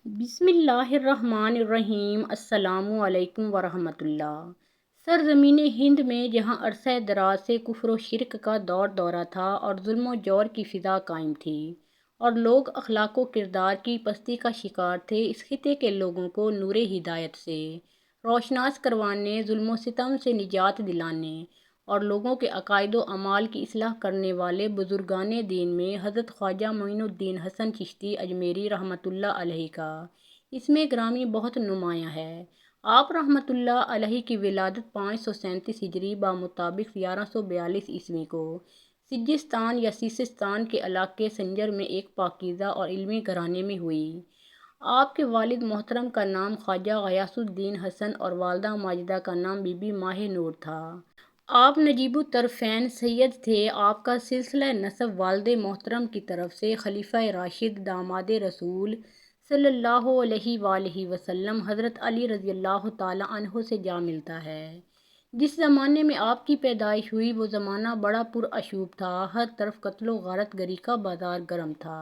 بسم اللہ الرحمن الرحیم۔ السلام علیکم ورحمۃ اللہ۔ سرزمین ہند میں جہاں عرصہ دراز سے کفر و شرک کا دورہ تھا اور ظلم و جور کی فضا قائم تھی اور لوگ اخلاق و کردار کی پستی کا شکار تھے، اس خطے کے لوگوں کو نور ہدایت سے روشناس کروانے، ظلم و ستم سے نجات دلانے اور لوگوں کے عقائد و اعمال کی اصلاح کرنے والے بزرگان دین میں حضرت خواجہ معین الدین حسن چشتی اجمیری رحمۃ اللہ علیہ کا اسم گرامی بہت نمایاں ہے۔ آپ رحمۃ اللہ علیہ کی ولادت 537 ہجری بمطابق 1142 عیسوی کو سجستان یا سیستان کے علاقے سنجر میں ایک پاکیزہ اور علمی گھرانے میں ہوئی۔ آپ کے والد محترم کا نام خواجہ غیاث الدین حسن اور والدہ ماجدہ کا نام بی بی ماہ نور تھا۔ آپ نجیب الطرفین سید تھے۔ آپ کا سلسلہ نسب والد محترم کی طرف سے خلیفہ راشد داماد رسول صلی اللہ علیہ وآلہ وسلم حضرت علی رضی اللہ تعالیٰ عنہ سے جا ملتا ہے۔ جس زمانے میں آپ کی پیدائش ہوئی وہ زمانہ بڑا پرآشوب تھا، ہر طرف قتل و غارت گری کا بازار گرم تھا۔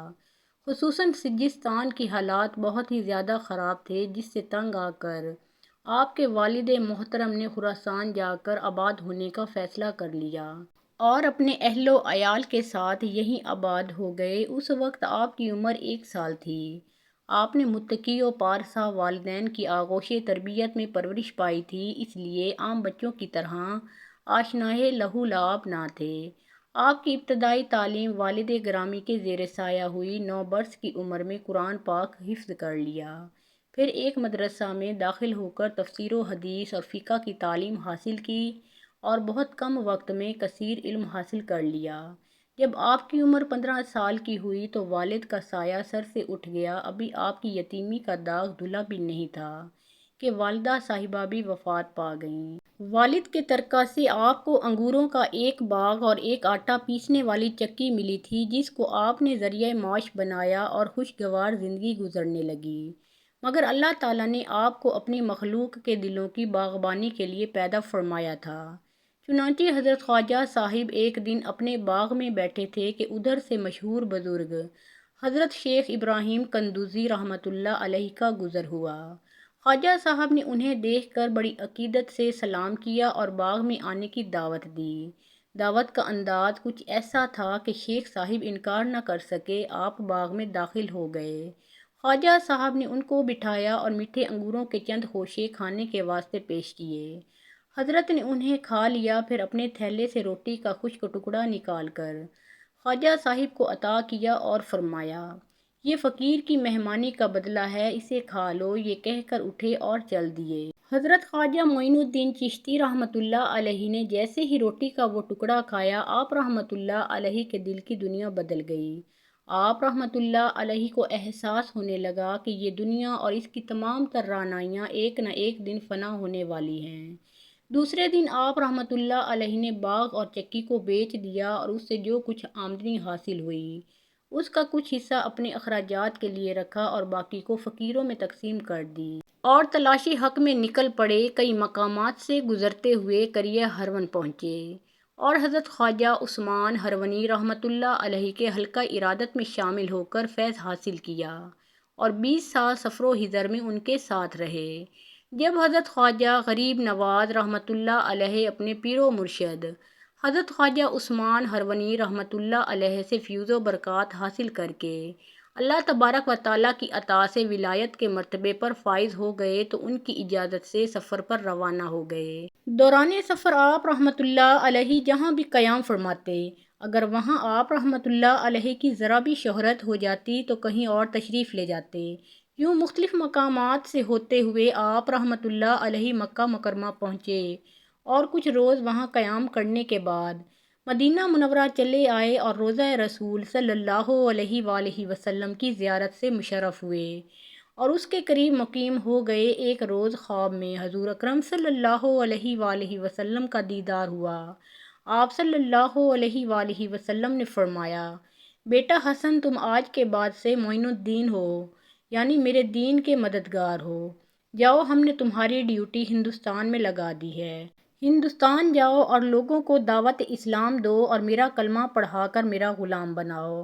خصوصاً سجستان کی حالات بہت ہی زیادہ خراب تھے، جس سے تنگ آ کر آپ کے والد محترم نے خراسان جا کر آباد ہونے کا فیصلہ کر لیا اور اپنے اہل و عیال کے ساتھ یہیں آباد ہو گئے۔ اس وقت آپ کی عمر 1 سال تھی۔ آپ نے متقی و پارسا والدین کی آغوش تربیت میں پرورش پائی تھی، اس لیے عام بچوں کی طرح آشنائے لہو لعاب نہ تھے۔ آپ کی ابتدائی تعلیم والد گرامی کے زیر سایہ ہوئی۔ 9 برس کی عمر میں قرآن پاک حفظ کر لیا، پھر ایک مدرسہ میں داخل ہو کر تفسیر و حدیث اور فقہ کی تعلیم حاصل کی اور بہت کم وقت میں کثیر علم حاصل کر لیا۔ جب آپ کی عمر 15 سال کی ہوئی تو والد کا سایہ سر سے اٹھ گیا۔ ابھی آپ کی یتیمی کا داغ دھلا بھی نہیں تھا کہ والدہ صاحبہ بھی وفات پا گئیں۔ والد کے ترکہ سے آپ کو انگوروں کا ایک باغ اور ایک آٹا پیسنے والی چکی ملی تھی، جس کو آپ نے ذریعہ معاش بنایا اور خوشگوار زندگی گزرنے لگی۔ مگر اللہ تعالیٰ نے آپ کو اپنی مخلوق کے دلوں کی باغبانی کے لیے پیدا فرمایا تھا۔ چنانچہ حضرت خواجہ صاحب ایک دن اپنے باغ میں بیٹھے تھے کہ ادھر سے مشہور بزرگ حضرت شیخ ابراہیم قندوزی رحمۃ اللہ علیہ کا گزر ہوا۔ خواجہ صاحب نے انہیں دیکھ کر بڑی عقیدت سے سلام کیا اور باغ میں آنے کی دعوت دی۔ دعوت کا انداز کچھ ایسا تھا کہ شیخ صاحب انکار نہ کر سکے۔ آپ باغ میں داخل ہو گئے۔ خواجہ صاحب نے ان کو بٹھایا اور میٹھے انگوروں کے چند خوشے کھانے کے واسطے پیش کیے۔ حضرت نے انہیں کھا لیا، پھر اپنے تھیلے سے روٹی کا خشک ٹکڑا نکال کر خواجہ صاحب کو عطا کیا اور فرمایا، یہ فقیر کی مہمانی کا بدلہ ہے، اسے کھا لو۔ یہ کہہ کر اٹھے اور چل دیے۔ حضرت خواجہ معین الدین چشتی رحمۃ اللہ علیہ نے جیسے ہی روٹی کا وہ ٹکڑا کھایا، آپ رحمۃ اللہ علیہ کے دل کی دنیا بدل گئی۔ آپ رحمۃ اللہ علیہ کو احساس ہونے لگا کہ یہ دنیا اور اس کی تمام تر رعنائیاں ایک نہ ایک دن فنا ہونے والی ہیں۔ دوسرے دن آپ رحمۃ اللہ علیہ نے باغ اور چکی کو بیچ دیا اور اس سے جو کچھ آمدنی حاصل ہوئی اس کا کچھ حصہ اپنے اخراجات کے لیے رکھا اور باقی کو فقیروں میں تقسیم کر دی اور تلاشی حق میں نکل پڑے۔ کئی مقامات سے گزرتے ہوئے قریہ ہرون پہنچے اور حضرت خواجہ عثمان ہرونی رحمۃ اللہ علیہ کے حلقہ ارادت میں شامل ہو کر فیض حاصل کیا اور 20 سال سفر و حضر میں ان کے ساتھ رہے۔ جب حضرت خواجہ غریب نواز رحمۃ اللہ علیہ اپنے پیر و مرشد حضرت خواجہ عثمان ہرونی رحمۃ اللہ علیہ سے فیوز و برکات حاصل کر کے اللہ تبارک و تعالیٰ کی عطا سے ولایت کے مرتبے پر فائز ہو گئے تو ان کی اجازت سے سفر پر روانہ ہو گئے۔ دوران سفر آپ رحمۃ اللہ علیہ جہاں بھی قیام فرماتے، اگر وہاں آپ رحمۃ اللہ علیہ کی ذرا بھی شہرت ہو جاتی تو کہیں اور تشریف لے جاتے۔ یوں مختلف مقامات سے ہوتے ہوئے آپ رحمۃ اللہ علیہ مکہ مکرمہ پہنچے اور کچھ روز وہاں قیام کرنے کے بعد مدینہ منورہ چلے آئے اور روضہ رسول صلی اللہ علیہ وآلہ وسلم کی زیارت سے مشرف ہوئے اور اس کے قریب مقیم ہو گئے۔ ایک روز خواب میں حضور اکرم صلی اللہ علیہ وآلہ وسلم کا دیدار ہوا۔ آپ صلی اللہ علیہ وآلہ وسلم نے فرمایا، بیٹا حسن، تم آج کے بعد سے معین الدین ہو، یعنی میرے دین کے مددگار ہو۔ جاؤ، ہم نے تمہاری ڈیوٹی ہندوستان میں لگا دی ہے۔ ہندوستان جاؤ اور لوگوں کو دعوت اسلام دو اور میرا کلمہ پڑھا کر میرا غلام بناؤ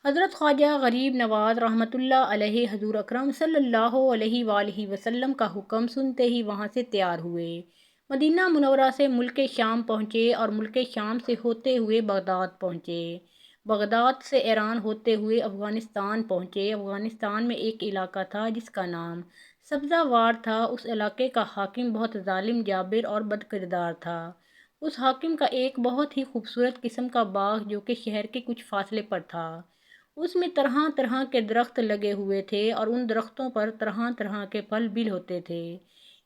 حضرت خواجہ غریب نواز رحمۃ اللہ علیہ حضور اکرم صلی اللہ علیہ وآلہ وسلم کا حکم سنتے ہی وہاں سے تیار ہوئے، مدینہ منورہ سے ملک شام پہنچے اور ملک شام سے ہوتے ہوئے بغداد پہنچے، بغداد سے ایران ہوتے ہوئے افغانستان پہنچے۔ افغانستان میں ایک علاقہ تھا جس کا نام سبزہ وار تھا۔ اس علاقے کا حاکم بہت ظالم، جابر اور بد کردار تھا۔ اس حاکم کا ایک بہت ہی خوبصورت قسم کا باغ جو کہ شہر کے کچھ فاصلے پر تھا، اس میں طرح طرح کے درخت لگے ہوئے تھے اور ان درختوں پر طرح طرح کے پھل بھی ہوتے تھے۔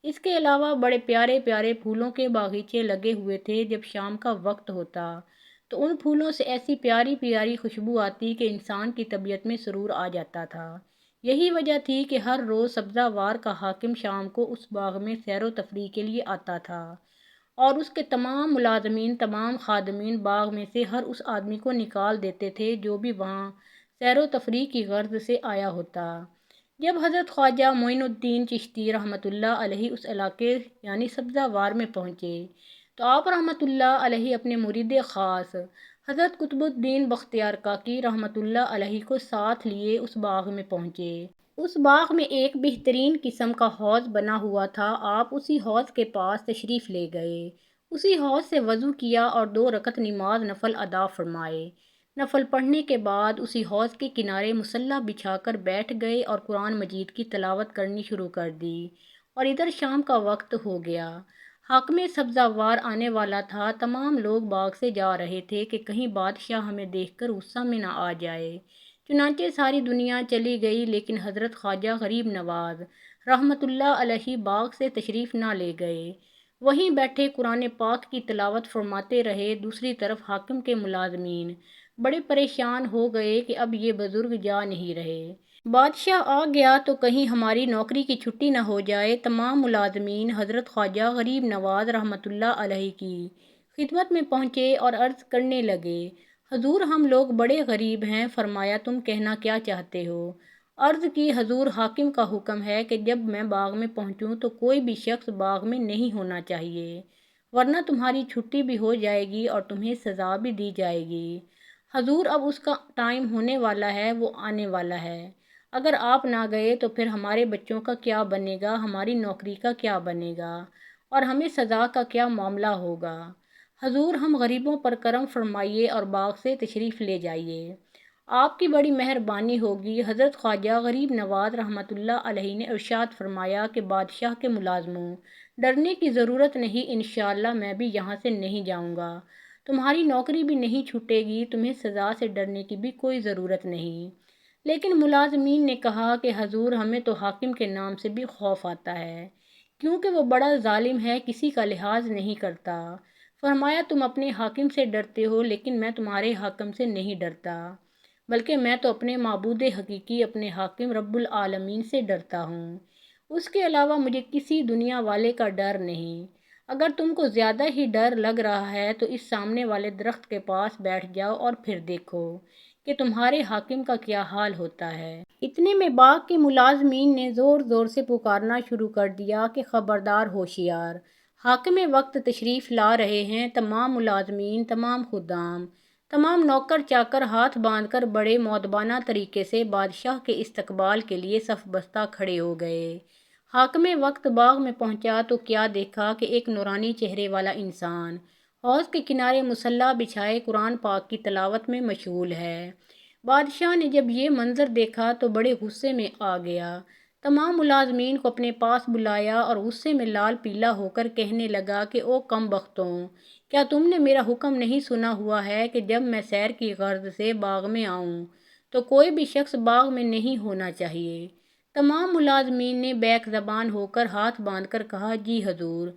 اس کے علاوہ بڑے پیارے پیارے پھولوں کے باغیچے لگے ہوئے تھے۔ جب شام کا وقت ہوتا تو ان پھولوں سے ایسی پیاری پیاری خوشبو آتی کہ انسان کی طبیعت میں سرور آ جاتا تھا۔ یہی وجہ تھی کہ ہر روز سبزہ وار کا حاکم شام کو اس باغ میں سیر و تفریح کے لیے آتا تھا اور اس کے تمام ملازمین، تمام خادمین باغ میں سے ہر اس آدمی کو نکال دیتے تھے جو بھی وہاں سیر و تفریح کی غرض سے آیا ہوتا۔ جب حضرت خواجہ معین الدین چشتی رحمۃ اللہ علیہ اس علاقے یعنی سبزہ وار میں پہنچے تو آپ رحمۃ اللہ علیہ اپنے مرید خاص حضرت قطب الدین بختیار کاکی رحمۃ اللہ علیہ کو ساتھ لیے اس باغ میں پہنچے۔ اس باغ میں ایک بہترین قسم کا حوض بنا ہوا تھا۔ آپ اسی حوض کے پاس تشریف لے گئے، اسی حوض سے وضو کیا اور 2 رکعت نماز نفل ادا فرمائے۔ نفل پڑھنے کے بعد اسی حوض کے کنارے مصلی بچھا کر بیٹھ گئے اور قرآن مجید کی تلاوت کرنی شروع کر دی، اور ادھر شام کا وقت ہو گیا۔ حاکم سبزہ وار آنے والا تھا۔ تمام لوگ باغ سے جا رہے تھے کہ کہیں بادشاہ ہمیں دیکھ کر غصہ میں نہ آ جائے۔ چنانچہ ساری دنیا چلی گئی، لیکن حضرت خواجہ غریب نواز رحمۃ اللہ علیہ باغ سے تشریف نہ لے گئے، وہیں بیٹھے قرآن پاک کی تلاوت فرماتے رہے۔ دوسری طرف حاکم کے ملازمین بڑے پریشان ہو گئے کہ اب یہ بزرگ جا نہیں رہے، بادشاہ آ گیا تو کہیں ہماری نوکری کی چھٹی نہ ہو جائے۔ تمام ملازمین حضرت خواجہ غریب نواز رحمۃ اللہ علیہ کی خدمت میں پہنچے اور عرض کرنے لگے، حضور ہم لوگ بڑے غریب ہیں، فرمایا تم کہنا کیا چاہتے ہو؟ عرض کی حضور حاکم کا حکم ہے کہ جب میں باغ میں پہنچوں تو کوئی بھی شخص باغ میں نہیں ہونا چاہیے، ورنہ تمہاری چھٹی بھی ہو جائے گی اور تمہیں سزا بھی دی جائے گی۔ حضور اب اس کا ٹائم ہونے والا ہے، وہ آنے والا ہے، اگر آپ نہ گئے تو پھر ہمارے بچوں کا کیا بنے گا، ہماری نوکری کا کیا بنے گا اور ہمیں سزا کا کیا معاملہ ہوگا؟ حضور ہم غریبوں پر کرم فرمائیے اور باغ سے تشریف لے جائیے، آپ کی بڑی مہربانی ہوگی۔ حضرت خواجہ غریب نواز رحمۃ اللہ علیہ نے ارشاد فرمایا کہ بادشاہ کے ملازموں ڈرنے کی ضرورت نہیں، انشاءاللہ میں بھی یہاں سے نہیں جاؤں گا، تمہاری نوکری بھی نہیں چھوٹے گی، تمہیں سزا سے ڈرنے کی بھی کوئی ضرورت نہیں۔ لیکن ملازمین نے کہا کہ حضور ہمیں تو حاکم کے نام سے بھی خوف آتا ہے، کیونکہ وہ بڑا ظالم ہے، کسی کا لحاظ نہیں کرتا۔ فرمایا تم اپنے حاکم سے ڈرتے ہو، لیکن میں تمہارے حاکم سے نہیں ڈرتا، بلکہ میں تو اپنے معبود حقیقی اپنے حاکم رب العالمین سے ڈرتا ہوں، اس کے علاوہ مجھے کسی دنیا والے کا ڈر نہیں۔ اگر تم کو زیادہ ہی ڈر لگ رہا ہے تو اس سامنے والے درخت کے پاس بیٹھ جاؤ اور پھر دیکھو کہ تمہارے حاکم کا کیا حال ہوتا ہے۔ اتنے میں باغ کے ملازمین نے زور زور سے پکارنا شروع کر دیا کہ خبردار، ہوشیار، حاکم وقت تشریف لا رہے ہیں۔ تمام ملازمین، تمام خدام، تمام نوکر چاکر ہاتھ باندھ کر بڑے مؤدبانہ طریقے سے بادشاہ کے استقبال کے لیے صف بستہ کھڑے ہو گئے۔ حاکم وقت باغ میں پہنچا تو کیا دیکھا کہ ایک نورانی چہرے والا انسان حوض کے کنارے مصلی بچھائے قرآن پاک کی تلاوت میں مشغول ہے۔ بادشاہ نے جب یہ منظر دیکھا تو بڑے غصے میں آ گیا، تمام ملازمین کو اپنے پاس بلایا اور غصے میں لال پیلا ہو کر کہنے لگا کہ او کم بختوں، کیا تم نے میرا حکم نہیں سنا ہوا ہے کہ جب میں سیر کی غرض سے باغ میں آؤں تو کوئی بھی شخص باغ میں نہیں ہونا چاہیے؟ تمام ملازمین نے بیک زبان ہو کر ہاتھ باندھ کر کہا، جی حضور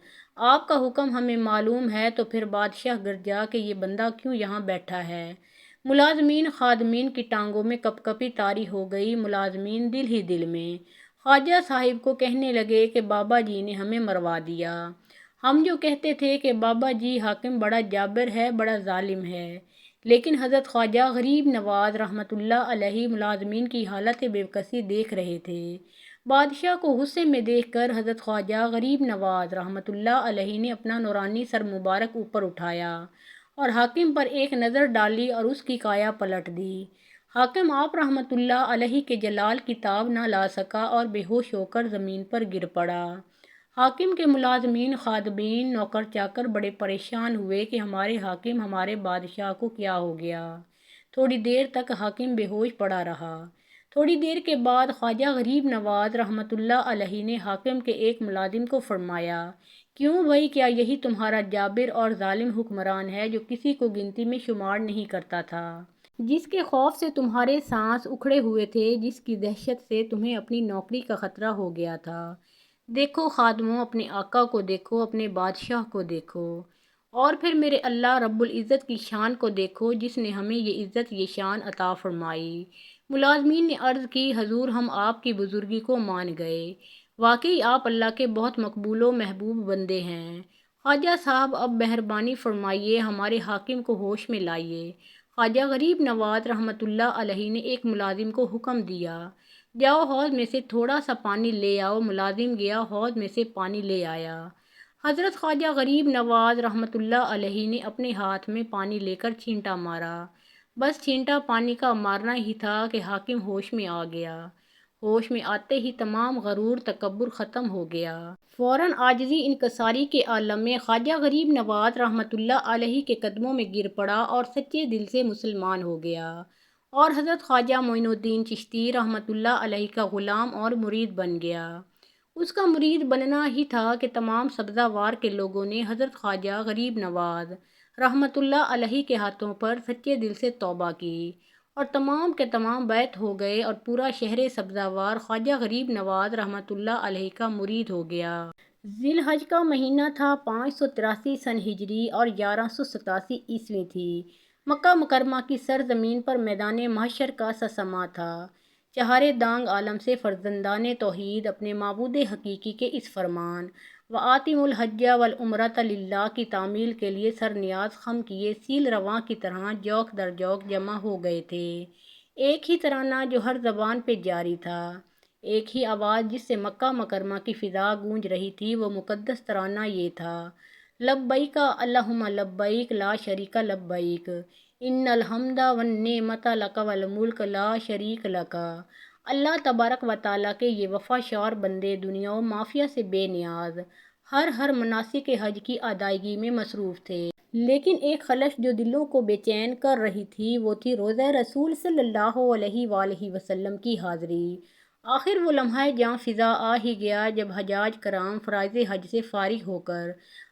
آپ کا حکم ہمیں معلوم ہے، تو پھر بادشاہ گرجا کہ یہ بندہ کیوں یہاں بیٹھا ہے؟ ملازمین خادمین کی ٹانگوں میں کپ کپی طاری ہو گئی۔ ملازمین دل ہی دل میں خواجہ صاحب کو کہنے لگے کہ بابا جی نے ہمیں مروا دیا، ہم جو کہتے تھے کہ بابا جی حاکم بڑا جابر ہے، بڑا ظالم ہے، لیکن حضرت خواجہ غریب نواز رحمۃ اللہ علیہ ملازمین کی حالت بے کسی دیکھ رہے تھے۔ بادشاہ کو غصے میں دیکھ کر حضرت خواجہ غریب نواز رحمۃ اللہ علیہ نے اپنا نورانی سر مبارک اوپر اٹھایا اور حاکم پر ایک نظر ڈالی اور اس کی کایا پلٹ دی۔ حاکم آپ رحمۃ اللہ علیہ کے جلال کی تاب نہ لا سکا اور بے ہوش ہو کر زمین پر گر پڑا۔ حاکم کے ملازمین، خادمین، نوکر چاکر بڑے پریشان ہوئے کہ ہمارے حاکم، ہمارے بادشاہ کو کیا ہو گیا۔ تھوڑی دیر تک حاکم بے ہوش پڑا رہا۔ تھوڑی دیر کے بعد خواجہ غریب نواز رحمۃ اللہ علیہ نے حاکم کے ایک ملازم کو فرمایا، کیوں بھائی، کیا یہی تمہارا جابر اور ظالم حکمران ہے جو کسی کو گنتی میں شمار نہیں کرتا تھا، جس کے خوف سے تمہارے سانس اکھڑے ہوئے تھے، جس کی دہشت سے تمہیں اپنی نوکری کا خطرہ ہو گیا تھا؟ دیکھو خادموں، اپنے آقا کو دیکھو، اپنے بادشاہ کو دیکھو، اور پھر میرے اللہ رب العزت کی شان کو دیکھو جس نے ہمیں یہ عزت، یہ شان عطا فرمائی۔ ملازمین نے عرض کی، حضور ہم آپ کی بزرگی کو مان گئے، واقعی آپ اللہ کے بہت مقبول و محبوب بندے ہیں۔ خواجہ صاحب اب مہربانی فرمائیے، ہمارے حاکم کو ہوش میں لائیے۔ خواجہ غریب نواز رحمۃ اللہ علیہ نے ایک ملازم کو حکم دیا، جاؤ حوض میں سے تھوڑا سا پانی لے آؤ۔ ملازم گیا، حوض میں سے پانی لے آیا۔ حضرت خواجہ غریب نواز رحمۃ اللہ علیہ نے اپنے ہاتھ میں پانی لے کر چھینٹا مارا۔ بس چھینٹا پانی کا مارنا ہی تھا کہ حاکم ہوش میں آ گیا۔ ہوش میں آتے ہی تمام غرور، تکبر ختم ہو گیا۔ فوراً عاجزی انکساری کے عالم میں خواجہ غریب نواز رحمۃ اللہ علیہ کے قدموں میں گر پڑا اور سچے دل سے مسلمان ہو گیا، اور حضرت خواجہ معین الدین چشتی رحمۃ اللہ علیہ کا غلام اور مرید بن گیا۔ اس کا مرید بننا ہی تھا کہ تمام سبزہ وار کے لوگوں نے حضرت خواجہ غریب نواز رحمۃ اللہ علیہ کے ہاتھوں پر سچے دل سے توبہ کی، اور تمام کے تمام بیعت ہو گئے، اور پورا شہر سبزہ وار خواجہ غریب نواز رحمۃ اللہ علیہ کا مرید ہو گیا۔ ذی الحج کا مہینہ تھا، 583 سن ہجری اور 1187 عیسوی تھی۔ مکہ مکرمہ کی سرزمین پر میدان محشر کا سا سماں تھا۔ چہارے دانگ عالم سے فرزندان توحید اپنے معبود حقیقی کے اس فرمان وَآتِمُوا الْحَجَّ وَالْعُمْرَةَ لِلَّہِ کی تعمیل کے لیے سر نیاز خم کیے سیل رواں کی طرح جوق در جوق جمع ہو گئے تھے۔ ایک ہی ترانہ جو ہر زبان پہ جاری تھا، ایک ہی آواز جس سے مکہ مکرمہ کی فضا گونج رہی تھی، وہ مقدس ترانہ یہ تھا، لبیک اللہم لبیک لا شریک لبیک، ان الحمد والنعمت لک والملک لا شریک لک۔ اللہ تبارک و تعالیٰ کے یہ وفا شار بندے دنیا و مافیہ سے بے نیاز ہر مناسک حج کی ادائیگی میں مصروف تھے، لیکن ایک خلش جو دلوں کو بے چین کر رہی تھی، وہ تھی روضہ رسول صلی اللہ علیہ وآلہ وسلم کی حاضری۔ آخر وہ لمحہ جاں فضا آ ہی گیا جب حجاج کرام فرائض حج سے فارغ ہو کر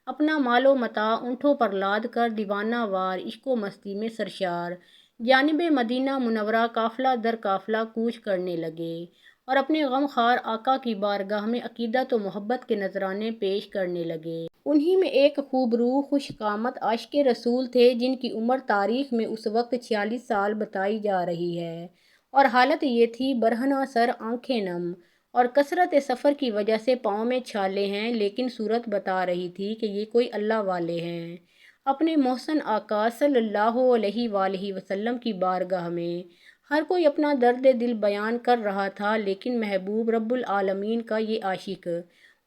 اپنا مال و متاع اونٹوں پر لاد کر دیوانہ وار عشق و مستی میں سرشار جانب مدینہ منورہ قافلہ در قافلہ کوچ کرنے لگے، اور اپنے غم خوار آقا کی بارگاہ میں عقیدت و محبت کے نذرانے پیش کرنے لگے۔ انہی میں ایک خوب روح، خوش قامت عاشق رسول تھے جن کی عمر تاریخ میں اس وقت 46 سال بتائی جا رہی ہے، اور حالت یہ تھی برہنہ سر، آنکھیں نم، اور کثرت سفر کی وجہ سے پاؤں میں چھالے ہیں، لیکن صورت بتا رہی تھی کہ یہ کوئی اللہ والے ہیں۔ اپنے محسن آقا صلی اللہ علیہ وآلہ وسلم کی بارگاہ میں ہر کوئی اپنا درد دل بیان کر رہا تھا، لیکن محبوب رب العالمین کا یہ عاشق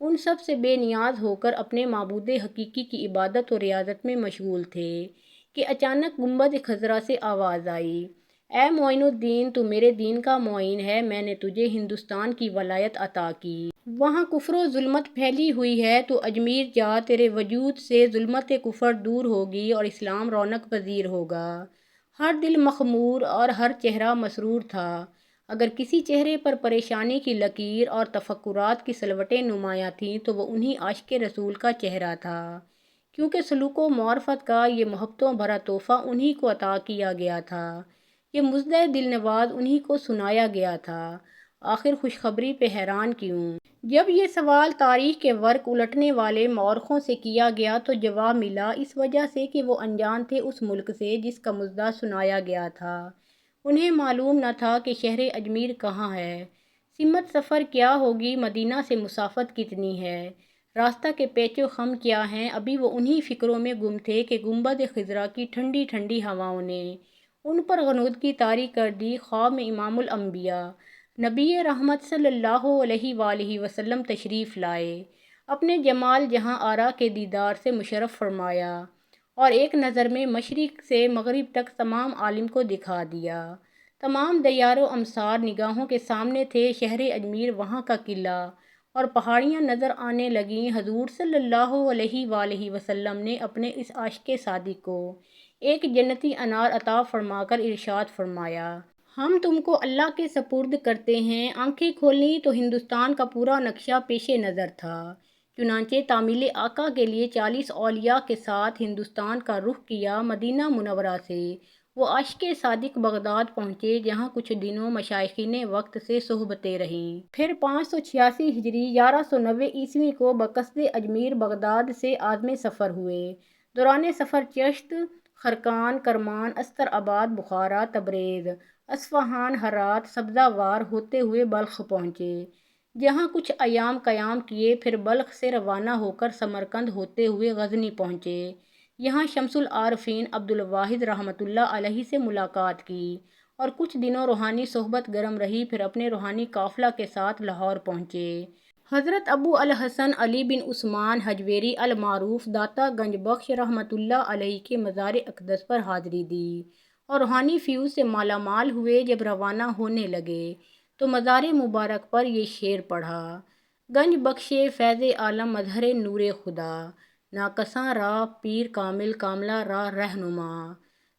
ان سب سے بے نیاز ہو کر اپنے معبود حقیقی کی عبادت و ریاضت میں مشغول تھے کہ اچانک گنبد خضرا سے آواز آئی، اے معین الدین، تو میرے دین کا معین ہے، میں نے تجھے ہندوستان کی ولایت عطا کی، وہاں کفر و ظلمت پھیلی ہوئی ہے، تو اجمیر جا، تیرے وجود سے ظلمت کفر دور ہوگی اور اسلام رونق پذیر ہوگا۔ ہر دل مخمور اور ہر چہرہ مسرور تھا، اگر کسی چہرے پر پریشانی کی لکیر اور تفکرات کی سلوٹیں نمایاں تھیں تو وہ انہی عاشق رسول کا چہرہ تھا، کیونکہ سلوک و معرفت کا یہ محبتوں بھرا تحفہ انہی کو عطا کیا گیا تھا، یہ مژدہ دل نواز انہی کو سنایا گیا تھا۔ آخر خوشخبری پہ حیران کیوں؟ جب یہ سوال تاریخ کے ورق الٹنے والے مورخوں سے کیا گیا تو جواب ملا، اس وجہ سے کہ وہ انجان تھے اس ملک سے جس کا مژدہ سنایا گیا تھا۔ انہیں معلوم نہ تھا کہ شہر اجمیر کہاں ہے، سمت سفر کیا ہوگی، مدینہ سے مسافت کتنی ہے، راستہ کے پیچ و خم کیا ہیں۔ ابھی وہ انہی فکروں میں گم تھے کہ گنبد خضرا کی ٹھنڈی ٹھنڈی ہواؤں نے ان پر غنودگی طاری کر دی۔ خواب میں امام الانبیاء نبی رحمت صلی اللہ علیہ وآلہ وسلم تشریف لائے، اپنے جمال جہاں آرا کے دیدار سے مشرف فرمایا، اور ایک نظر میں مشرق سے مغرب تک تمام عالم کو دکھا دیا۔ تمام دیار و امصار نگاہوں کے سامنے تھے، شہر اجمیر، وہاں کا قلعہ اور پہاڑیاں نظر آنے لگیں۔ حضور صلی اللہ علیہ وآلہ وسلم نے اپنے اس عاشق صادق کو ایک جنتی انار عطا فرما کر ارشاد فرمایا، ہم تم کو اللہ کے سپرد کرتے ہیں۔ آنکھیں کھولیں تو ہندوستان کا پورا نقشہ پیش نظر تھا۔ چنانچہ تعمیل آقا کے لیے 40 اولیاء کے ساتھ ہندوستان کا رخ کیا۔ مدینہ منورہ سے وہ عاشق صادق بغداد پہنچے، جہاں کچھ دنوں مشائخین وقت سے صحبتیں رہیں۔ پھر 586 ہجری 1190 عیسوی کو بقصد اجمیر بغداد سے عازم سفر ہوئے۔ دوران سفر چشت، خرقان، کرمان، استر آباد، بخارا، تبریز، اصفہان، ہرات، سبزہ وار ہوتے ہوئے بلخ پہنچے، جہاں کچھ ایام قیام کیے۔ پھر بلخ سے روانہ ہو کر سمرقند ہوتے ہوئے غزنی پہنچے، یہاں شمس العارفین عبد الواحد رحمۃ اللہ علیہ سے ملاقات کی اور کچھ دنوں روحانی صحبت گرم رہی۔ پھر اپنے روحانی قافلہ کے ساتھ لاہور پہنچے۔ حضرت ابو الحسن علی بن عثمان حجویری المعروف داتا گنج بخش رحمۃ اللہ علیہ کے مزار اقدس پر حاضری دی اور روحانی فیوز سے مالا مال ہوئے۔ جب روانہ ہونے لگے تو مزار مبارک پر یہ شعر پڑھا: گنج بخش فیض عالم مظہر نور خدا، ناقصاں راہ پیر کامل کاملہ راہ رہنما۔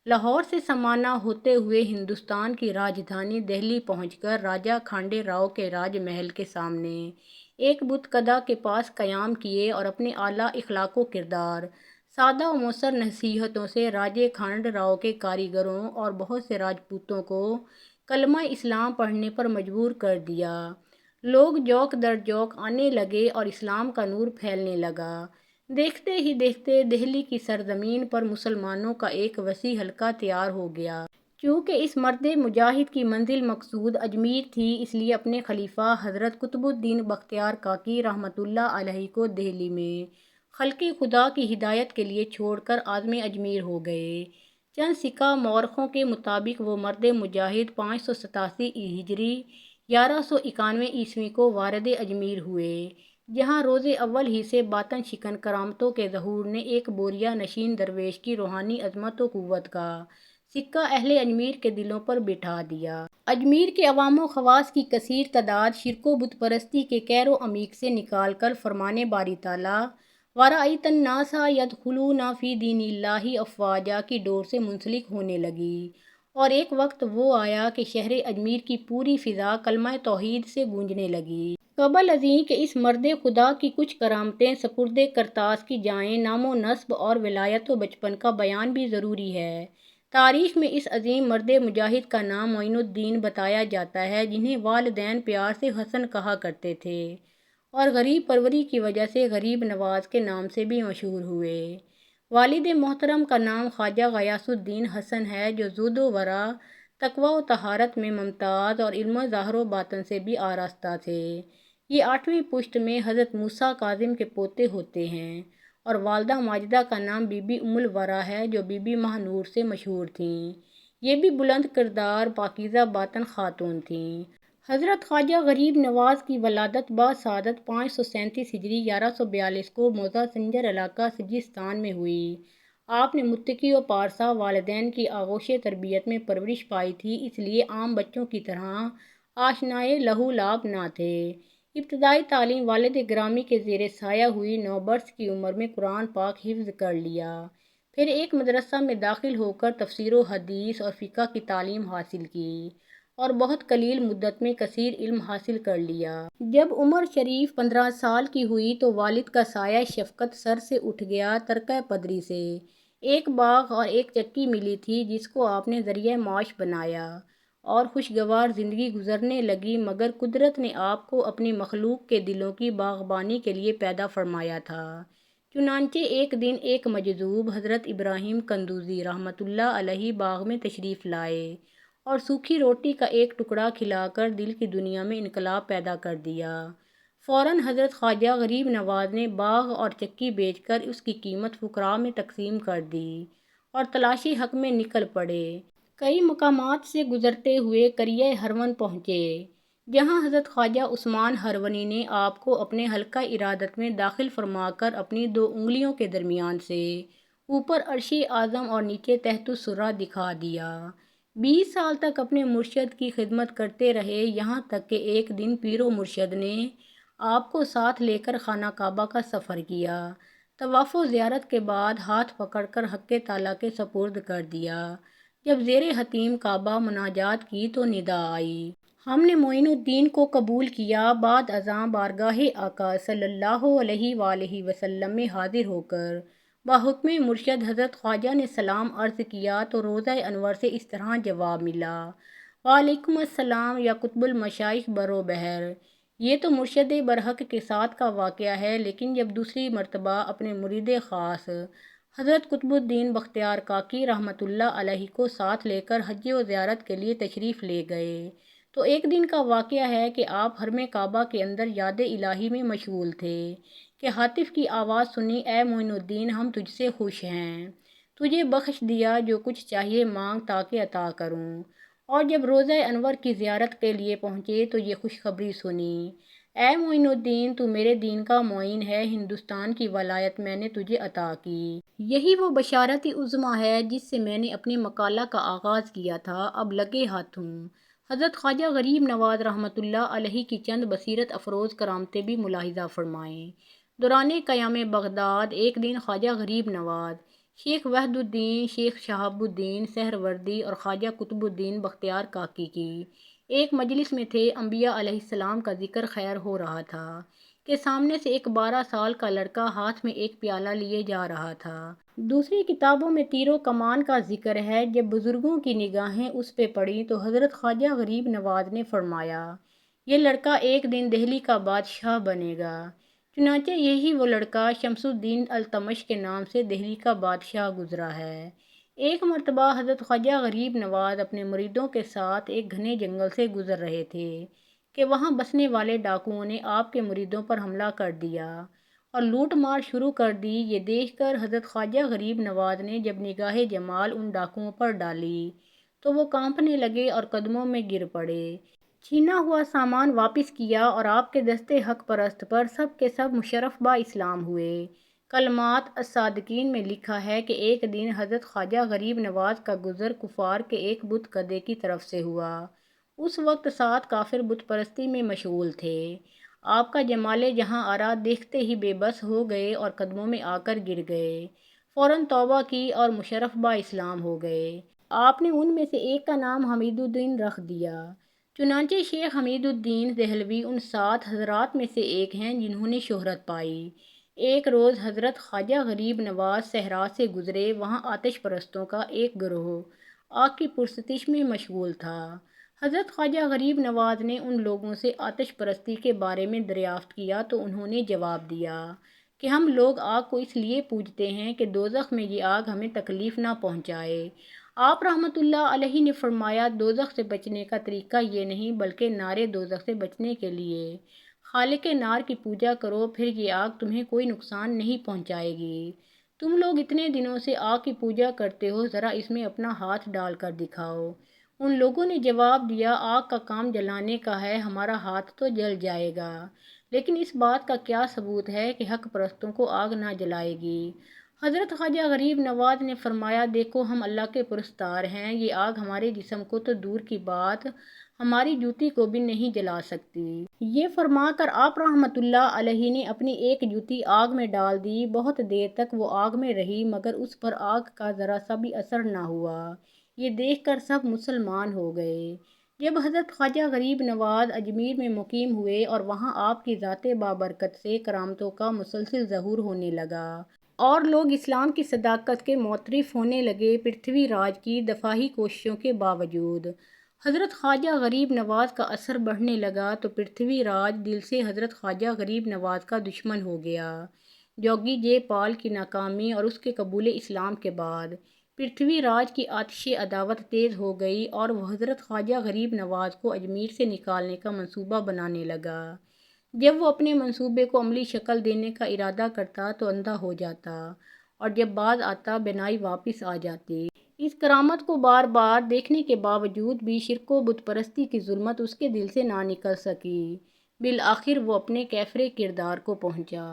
لاہور سے سمانہ ہوتے ہوئے ہندوستان کی راجدھانی دہلی پہنچ کر راجہ کھانڈے راؤ کے راج محل کے سامنے ایک بت کدہ کے پاس قیام کیے اور اپنے اعلیٰ اخلاق و کردار، سادہ و مؤثر نصیحتوں سے راجے کھانڈے راؤ کے کاریگروں اور بہت سے راجپوتوں کو کلمہ اسلام پڑھنے پر مجبور کر دیا۔ لوگ جوک در جوک آنے لگے اور اسلام کا نور پھیلنے لگا۔ دیکھتے ہی دیکھتے دہلی کی سرزمین پر مسلمانوں کا ایک وسیع حلقہ تیار ہو گیا۔ چونکہ اس مرد مجاہد کی منزل مقصود اجمیر تھی، اس لیے اپنے خلیفہ حضرت قطب الدین بختیار کاکی رحمۃ اللہ علیہ کو دہلی میں خلق خدا کی ہدایت کے لیے چھوڑ کر عازم اجمیر ہو گئے۔ چند سکہ مورخوں کے مطابق وہ مرد مجاہد 587 ہجری 1191 عیسوی کو وارد اجمیر ہوئے، جہاں روز اول ہی سے باطن شکن کرامتوں کے ظہور نے ایک بوریا نشین درویش کی روحانی عظمت و قوت کا سکہ اہل اجمیر کے دلوں پر بٹھا دیا۔ اجمیر کے عوام و خواص کی کثیر تعداد شرک و بت پرستی کے کیر و عمیق سے نکال کر فرمان باری تعالیٰ وَرَأَيْتَ النَّاسَ يَدْخُلُونَ فِي دِينِ اللَّهِ أَفْوَاجًا کی ڈور سے منسلک ہونے لگی، اور ایک وقت وہ آیا کہ شہر اجمیر کی پوری فضا کلمہ توحید سے گونجنے لگی۔ قبل ازیں کہ اس مرد خدا کی کچھ کرامتیں سپرد کرتاس کی جائیں، نام و نسب اور ولایت و بچپن کا بیان بھی ضروری ہے۔ تاریخ میں اس عظیم مرد مجاہد کا نام معین الدین بتایا جاتا ہے، جنہیں والدین پیار سے حسن کہا کرتے تھے اور غریب پروری کی وجہ سے غریب نواز کے نام سے بھی مشہور ہوئے۔ والد محترم کا نام خواجہ غیاث الدین حسن ہے، جو زہد و ورع، تقویٰ و طہارت میں ممتاز اور علم ظاہر و باطن سے بھی آراستہ تھے۔ یہ 8ویں پشت میں حضرت موسیٰ کاظم کے پوتے ہوتے ہیں، اور والدہ ماجدہ کا نام بی بی ام الورا ہے، جو بی بی ماہ سے مشہور تھیں۔ یہ بھی بلند کردار، پاکیزہ باطن خاتون تھیں۔ حضرت خواجہ غریب نواز کی ولادت بسعادت 537 ہجری 1142 کو موضع سنجر علاقہ سجستان میں ہوئی۔ آپ نے متقی و پارسا والدین کی آغوش تربیت میں پرورش پائی تھی، اس لیے عام بچوں کی طرح آشنائے لہو لعب نہ تھے۔ ابتدائی تعلیم والد گرامی کے زیر سایہ ہوئی۔ 9 برس کی عمر میں قرآن پاک حفظ کر لیا، پھر ایک مدرسہ میں داخل ہو کر تفسیر و حدیث اور فقہ کی تعلیم حاصل کی اور بہت قلیل مدت میں کثیر علم حاصل کر لیا۔ جب عمر شریف 15 سال کی ہوئی تو والد کا سایہ شفقت سر سے اٹھ گیا۔ ترکہ پدری سے ایک باغ اور ایک چکی ملی تھی، جس کو آپ نے ذریعہ معاش بنایا اور خوشگوار زندگی گزرنے لگی، مگر قدرت نے آپ کو اپنی مخلوق کے دلوں کی باغبانی کے لیے پیدا فرمایا تھا۔ چنانچہ ایک دن ایک مجذوب حضرت ابراہیم قندوزی رحمۃ اللہ علیہ باغ میں تشریف لائے اور سوکھی روٹی کا ایک ٹکڑا کھلا کر دل کی دنیا میں انقلاب پیدا کر دیا۔ فوراً حضرت خواجہ غریب نواز نے باغ اور چکی بیچ کر اس کی قیمت فقراء میں تقسیم کر دی اور تلاشی حق میں نکل پڑے۔ کئی مقامات سے گزرتے ہوئے قریہ ہرون پہنچے، جہاں حضرت خواجہ عثمان ہرونی نے آپ کو اپنے حلقہ ارادت میں داخل فرما کر اپنی 2 انگلیوں کے درمیان سے اوپر عرش اعظم اور نیچے تحت الثریٰ دکھا دیا۔ 20 سال تک اپنے مرشد کی خدمت کرتے رہے، یہاں تک کہ ایک دن پیر و مرشد نے آپ کو ساتھ لے کر خانہ کعبہ کا سفر کیا۔ طواف و زیارت کے بعد ہاتھ پکڑ کر حق تعالیٰ کے سپرد کر دیا۔ جب زیر حتیم کعبہ مناجات کی تو ندا آئی، ہم نے معین الدین کو قبول کیا۔ بعد ازاں بارگاہ آقا صلی اللہ علیہ وآلہ وسلم میں حاضر ہو کر بحکم مرشد حضرت خواجہ نے سلام عرض کیا تو روضہ انور سے اس طرح جواب ملا: وعلیکم السلام یا قطب المشائخ برو بحر۔ یہ تو مرشد برحق کے ساتھ کا واقعہ ہے، لیکن جب دوسری مرتبہ اپنے مرید خاص حضرت قطب الدین بختیار کاکی رحمۃ اللہ علیہ کو ساتھ لے کر حج و زیارت کے لیے تشریف لے گئے تو ایک دن کا واقعہ ہے کہ آپ حرم کعبہ کے اندر یاد الہی میں مشغول تھے کہ ہاتف کی آواز سنی: اے معین الدین، ہم تجھ سے خوش ہیں، تجھے بخش دیا، جو کچھ چاہیے مانگ تاکہ عطا کروں۔ اور جب روضہ انور کی زیارت کے لیے پہنچے تو یہ خوشخبری سنی: اے معین الدین، تو میرے دین کا معین ہے، ہندوستان کی ولایت میں نے تجھے عطا کی۔ یہی وہ بشارت عظمیٰ ہے جس سے میں نے اپنے مقالہ کا آغاز کیا تھا، اب لگے ہاتھ ہوں۔ حضرت خواجہ غریب نواز رحمۃ اللہ علیہ کی چند بصیرت افروز کرامتیں بھی ملاحظہ فرمائیں۔ دوران قیام بغداد ایک دن خواجہ غریب نواز، شیخ وحد الدین، شیخ شہاب الدین سہروردی اور خواجہ قطب الدین بختیار کاکی کی ایک مجلس میں تھے۔ انبیاء علیہ السلام کا ذکر خیر ہو رہا تھا کہ سامنے سے ایک 12 سال کا لڑکا ہاتھ میں ایک پیالہ لیے جا رہا تھا۔ دوسری کتابوں میں تیر و کمان کا ذکر ہے۔ جب بزرگوں کی نگاہیں اس پہ پڑیں تو حضرت خواجہ غریب نواز نے فرمایا: یہ لڑکا ایک دن دہلی کا بادشاہ بنے گا۔ چنانچہ یہی وہ لڑکا شمس الدین التمش کے نام سے دہلی کا بادشاہ گزرا ہے۔ ایک مرتبہ حضرت خواجہ غریب نواز اپنے مریدوں کے ساتھ ایک گھنے جنگل سے گزر رہے تھے کہ وہاں بسنے والے ڈاکوؤں نے آپ کے مریدوں پر حملہ کر دیا اور لوٹ مار شروع کر دی۔ یہ دیکھ کر حضرت خواجہ غریب نواز نے جب نگاہ جمال ان ڈاکوؤں پر ڈالی تو وہ کانپنے لگے اور قدموں میں گر پڑے، چھینا ہوا سامان واپس کیا اور آپ کے دست حق پرست پر سب کے سب مشرف با اسلام ہوئے۔ کلمات الصادقین میں لکھا ہے کہ ایک دن حضرت خواجہ غریب نواز کا گزر کفار کے ایک بت کدے کی طرف سے ہوا۔ اس وقت 7 کافر بت پرستی میں مشغول تھے۔ آپ کا جمال جہاں آرا دیکھتے ہی بے بس ہو گئے اور قدموں میں آ کر گر گئے، فوراً توبہ کی اور مشرف با اسلام ہو گئے۔ آپ نے ان میں سے ایک کا نام حمید الدین رکھ دیا۔ چنانچہ شیخ حمید الدین دہلوی ان 7 حضرات میں سے ایک ہیں جنہوں نے شہرت پائی۔ ایک روز حضرت خواجہ غریب نواز صحرا سے گزرے، وہاں آتش پرستوں کا ایک گروہ آگ کی پرستش میں مشغول تھا۔ حضرت خواجہ غریب نواز نے ان لوگوں سے آتش پرستی کے بارے میں دریافت کیا تو انہوں نے جواب دیا کہ ہم لوگ آگ کو اس لیے پوجتے ہیں کہ دوزخ میں یہ آگ ہمیں تکلیف نہ پہنچائے۔ آپ رحمۃ اللہ علیہ نے فرمایا: دوزخ سے بچنے کا طریقہ یہ نہیں بلکہ نار دوزخ سے بچنے کے لیے خالق نار کی پوجا کرو، پھر یہ آگ تمہیں کوئی نقصان نہیں پہنچائے گی۔ تم لوگ اتنے دنوں سے آگ کی پوجا کرتے ہو، ذرا اس میں اپنا ہاتھ ڈال کر دکھاؤ۔ ان لوگوں نے جواب دیا: آگ کا کام جلانے کا ہے، ہمارا ہاتھ تو جل جائے گا، لیکن اس بات کا کیا ثبوت ہے کہ حق پرستوں کو آگ نہ جلائے گی؟ حضرت خواجہ غریب نواز نے فرمایا: دیکھو، ہم اللہ کے پرستار ہیں، یہ آگ ہمارے جسم کو تو دور کی بات ہماری جوتی کو بھی نہیں جلا سکتی۔ یہ فرما کر آپ رحمۃ اللہ علیہ نے اپنی ایک جوتی آگ میں ڈال دی۔ بہت دیر تک وہ آگ میں رہی مگر اس پر آگ کا ذرا سا بھی اثر نہ ہوا۔ یہ دیکھ کر سب مسلمان ہو گئے۔ جب حضرت خواجہ غریب نواز اجمیر میں مقیم ہوئے اور وہاں آپ کی ذات بابرکت سے کرامتوں کا مسلسل ظہور ہونے لگا اور لوگ اسلام کی صداقت کے معترف ہونے لگے، پرتھوی راج کی دفاعی کوششوں کے باوجود حضرت خواجہ غریب نواز کا اثر بڑھنے لگا تو پرتھوی راج دل سے حضرت خواجہ غریب نواز کا دشمن ہو گیا۔ جوگی جے پال کی ناکامی اور اس کے قبول اسلام کے بعد پرتھوی راج کی آتش عداوت تیز ہو گئی اور وہ حضرت خواجہ غریب نواز کو اجمیر سے نکالنے کا منصوبہ بنانے لگا۔ جب وہ اپنے منصوبے کو عملی شکل دینے کا ارادہ کرتا تو اندھا ہو جاتا اور جب باز آتا بینائی واپس آ جاتی۔ اس کرامت کو بار بار دیکھنے کے باوجود بھی شرک و بت پرستی کی ظلمت اس کے دل سے نہ نکل سکی۔ بالآخر وہ اپنے کیفر کردار کو پہنچا۔